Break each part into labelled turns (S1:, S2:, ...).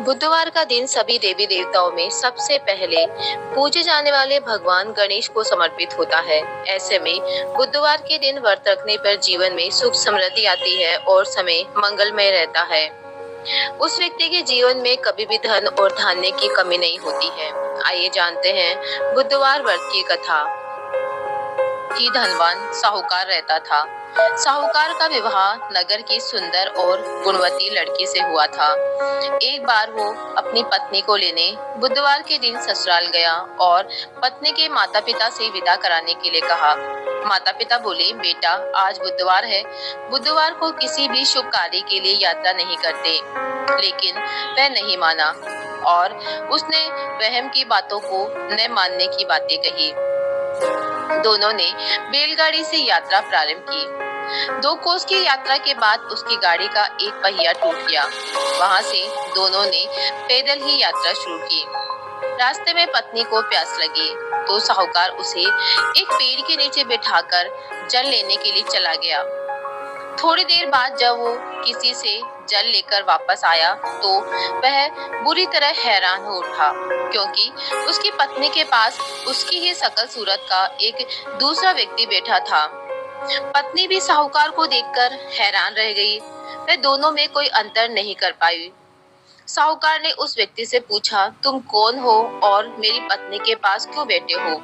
S1: बुधवार का दिन सभी देवी देवताओं में सबसे पहले पूजे जाने वाले भगवान गणेश को समर्पित होता है। ऐसे में बुधवार के दिन व्रत रखने पर जीवन में सुख समृद्धि आती है और समय मंगलमय रहता है। उस व्यक्ति के जीवन में कभी भी धन और धान्य की कमी नहीं होती है। आइए जानते हैं बुधवार व्रत की कथा। कि धनवान साहूकार रहता था। साहूकार का विवाह नगर की सुंदर और गुणवती लड़की से हुआ था। एक बार वो अपनी पत्नी को लेने बुधवार के दिन ससुराल गया और पत्नी के माता पिता से विदा कराने के लिए कहा। माता पिता बोले, बेटा आज बुधवार है, बुधवार को किसी भी शुभ कार्य के लिए यात्रा नहीं करते। लेकिन वह नहीं माना और उसने वहम की बातों को न मानने की बातें कही। दोनों ने बैलगाड़ी से यात्रा प्रारंभ की। 2 कोस की यात्रा के बाद उसकी गाड़ी का एक पहिया टूट गया। वहां से दोनों ने पैदल ही यात्रा शुरू की। रास्ते में पत्नी को प्यास लगी तो साहूकार उसे एक पेड़ के नीचे बिठाकर जल लेने के लिए चला गया। थोड़ी देर बाद जब वो किसी से जल लेकर वापस आया तो वह बुरी तरह हैरान हो उठा, क्योंकि उसकी पत्नी के पास उसकी ही शकल सूरत का एक दूसरा व्यक्ति बैठा था। पत्नी भी साहूकार को देखकर हैरान रह गई। वह दोनों में कोई अंतर नहीं कर पाई। साहूकार ने उस व्यक्ति से पूछा, तुम कौन हो और मेरी पत्नी के पास क्यों बैठे हो?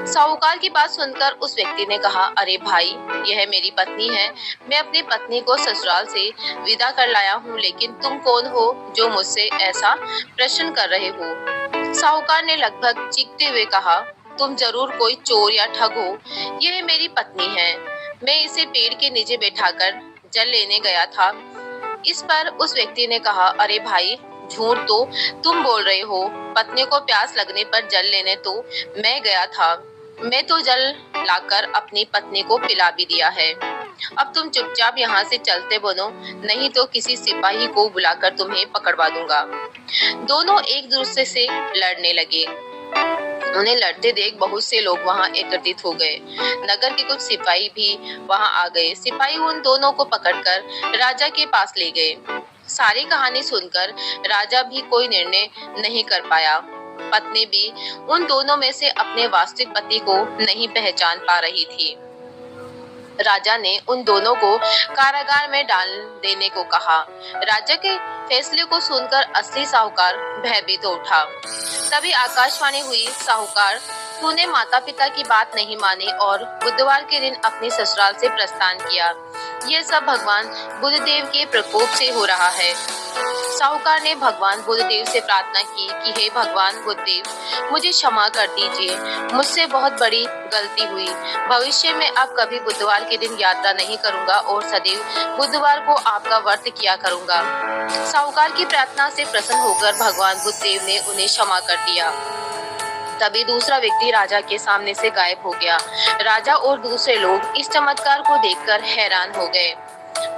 S1: साहूकार की बात सुनकर उस व्यक्ति ने कहा, अरे भाई, यह मेरी पत्नी है। मैं अपनी पत्नी को ससुराल से विदा कर लाया हूँ, लेकिन तुम कौन हो जो मुझसे ऐसा प्रश्न कर रहे हो? साहूकार ने लगभग चीखते हुए कहा, तुम जरूर कोई चोर या ठग हो। यह मेरी पत्नी है। मैं इसे पेड़ के नीचे बैठाकर जल लेने गया था। इस पर उस व्यक्ति ने कहा, अरे भाई, झूठ तो तुम बोल रहे हो। पत्नी को प्यास लगने पर जल लेने तो मैं गया था। मैं तो जल लाकर अपनी पत्नी को पिला भी दिया है। अब तुम चुपचाप यहाँ से चलते बनो, नहीं तो किसी सिपाही को बुलाकर तुम्हें पकड़वा दूंगा। दोनों एक दूसरे से लड़ने लगे। उन्हें लड़ते देख बहुत से लोग वहां एकत्रित हो गए। नगर के कुछ सिपाही भी वहां आ गए। सिपाही उन दोनों को पकड़कर राजा के पास ले गए। सारी कहानी सुनकर राजा भी कोई निर्णय नहीं कर पाया। पत्नी भी उन दोनों में से अपने वास्तविक पति को नहीं पहचान पा रही थी। राजा ने उन दोनों को कारागार में डाल देने को कहा। राजा के फैसले को सुनकर असली साहूकार भयभीत हो उठा। तभी आकाशवाणी हुई, साहूकार, तूने माता पिता की बात नहीं मानी और बुधवार के दिन अपने ससुराल से प्रस्थान किया। यह सब भगवान बुधदेव के प्रकोप से हो रहा है। साहूकार ने भगवान बुधदेव से प्रार्थना की कि हे भगवान बुधदेव, मुझे क्षमा कर दीजिए। मुझसे बहुत बड़ी गलती हुई। भविष्य में अब कभी बुधवार के दिन यात्रा नहीं करूंगा और सदैव बुधवार को आपका व्रत किया करूंगा। साहूकार की प्रार्थना से प्रसन्न होकर भगवान बुधदेव ने उन्हें क्षमा कर दिया। तभी दूसरा व्यक्ति राजा के सामने से गायब हो गया। राजा और दूसरे लोग इस चमत्कार को देखकर हैरान हो गए।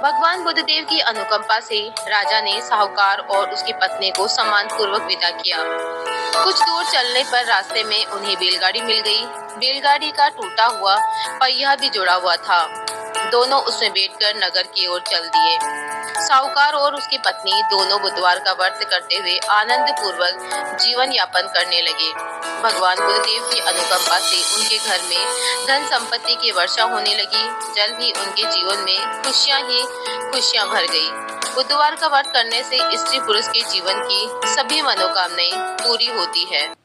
S1: भगवान बुधदेव की अनुकंपा से राजा ने साहूकार और उसकी पत्नी को सम्मान पूर्वक विदा किया। कुछ दूर चलने पर रास्ते में उन्हें बैलगाड़ी मिल गई। बैलगाड़ी का टूटा हुआ पहिया भी जुड़ा हुआ था। दोनों उसमें बैठकर नगर की ओर चल दिए। साहूकार और उसकी पत्नी दोनों बुधवार का व्रत करते हुए आनंद पूर्वक जीवन यापन करने लगे। भगवान बुधदेव की अनुकंपा से उनके घर में धन संपत्ति की वर्षा होने लगी। जल्द ही उनके जीवन में खुशियां भर गई। बुधवार का व्रत करने से स्त्री पुरुष के जीवन की सभी मनोकामनाएं पूरी होती है।